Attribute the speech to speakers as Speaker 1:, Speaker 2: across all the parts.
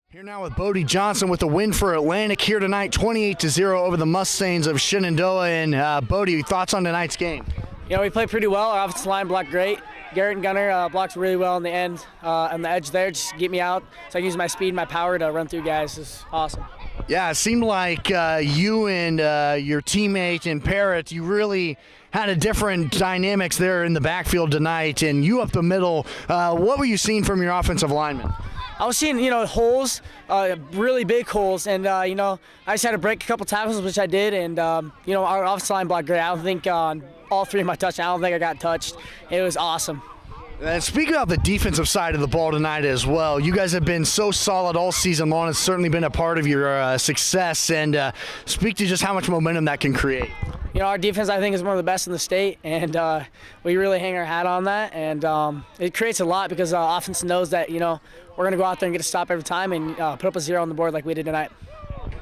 Speaker 1: Here now with Bodie Johnson with the win for Atlantic here tonight, 28-0 over the Mustangs of Shenandoah. And Bodie, thoughts on tonight's game?
Speaker 2: You know, we played pretty well. Our offensive line blocked great. Garrett and Gunner blocked really well in the end. On the edge there, just get me out so I can use my speed and my power to run through guys. It's awesome.
Speaker 1: Yeah, it seemed like you and your teammate and Parrott, you really had a different dynamics there in the backfield tonight, and you up the middle. What were you seeing from your offensive linemen?
Speaker 2: I was seeing, holes, really big holes, and, I just had to break a couple tackles, which I did, and, our offensive line blocked great. I don't think on all three of my touchdowns, I don't think I got touched. It was awesome.
Speaker 1: And speaking of the defensive side of the ball tonight as well, you guys have been so solid all season long. It's certainly been a part of your success, and speak to just how much momentum that can create.
Speaker 2: Our defense, I think, is one of the best in the state, and we really hang our hat on that. And it creates a lot because offense knows that, we're going to go out there and get a stop every time and put up a 0 on the board like we did tonight.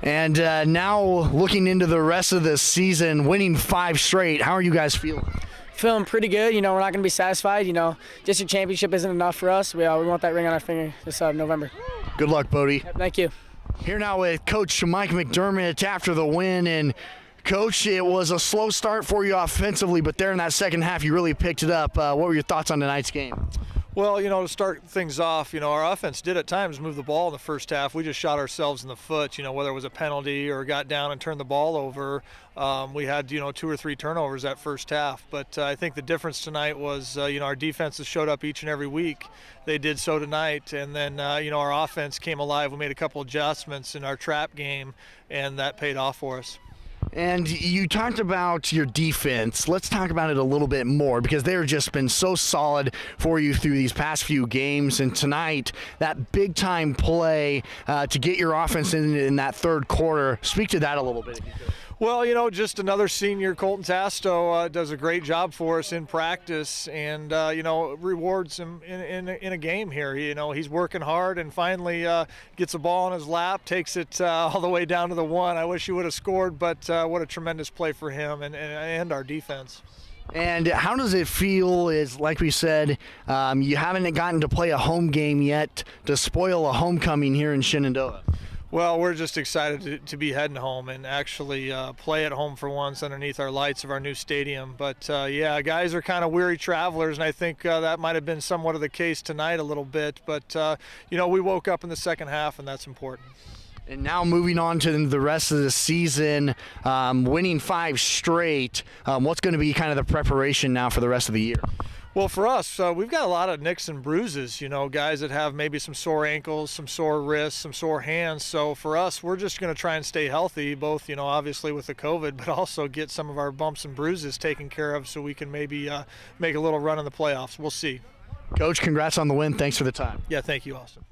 Speaker 1: And now looking into the rest of the season, winning 5 straight, how are you guys feeling?
Speaker 2: Feeling pretty good. We're not going to be satisfied. District championship isn't enough for us. We want that ring on our finger this November.
Speaker 1: Good luck, Bodie.
Speaker 2: Thank you.
Speaker 1: Here now with Coach Mike McDermott after the win. And Coach, it was a slow start for you offensively, but there in that second half, you really picked it up. What were your thoughts on tonight's game?
Speaker 3: Well, to start things off, our offense did at times move the ball in the first half. We just shot ourselves in the foot, whether it was a penalty or got down and turned the ball over. We had, 2 or 3 turnovers that first half. But I think the difference tonight was, our defenses showed up each and every week. They did so tonight. And then, our offense came alive. We made a couple adjustments in our trap game, and that paid off for us.
Speaker 1: And you talked about your defense. Let's talk about it a little bit more because they've just been so solid for you through these past few games. And tonight, that big-time play to get your offense in that third quarter. Speak to that a little bit, if you could.
Speaker 3: Well, just another senior, Colton Tasto, does a great job for us in practice and, rewards him in a game here. He's working hard and finally gets a ball in his lap, takes it all the way down to the 1. I wish he would have scored, but what a tremendous play for him and our defense.
Speaker 1: And how does it feel is, like we said, you haven't gotten to play a home game yet to spoil a homecoming here in Shenandoah?
Speaker 3: Well, we're just excited to be heading home and actually play at home for once underneath our lights of our new stadium. But, yeah, guys are kind of weary travelers, and I think that might have been somewhat of the case tonight a little bit. But, we woke up in the second half, and that's important.
Speaker 1: And now moving on to the rest of the season, winning 5 straight, what's going to be kind of the preparation now for the rest of the year?
Speaker 3: Well, for us, we've got a lot of nicks and bruises, guys that have maybe some sore ankles, some sore wrists, some sore hands. So for us, we're just going to try and stay healthy, both, obviously with the COVID, but also get some of our bumps and bruises taken care of so we can maybe make a little run in the playoffs. We'll see.
Speaker 1: Coach, congrats on the win. Thanks for the time.
Speaker 3: Yeah, thank you, Austin.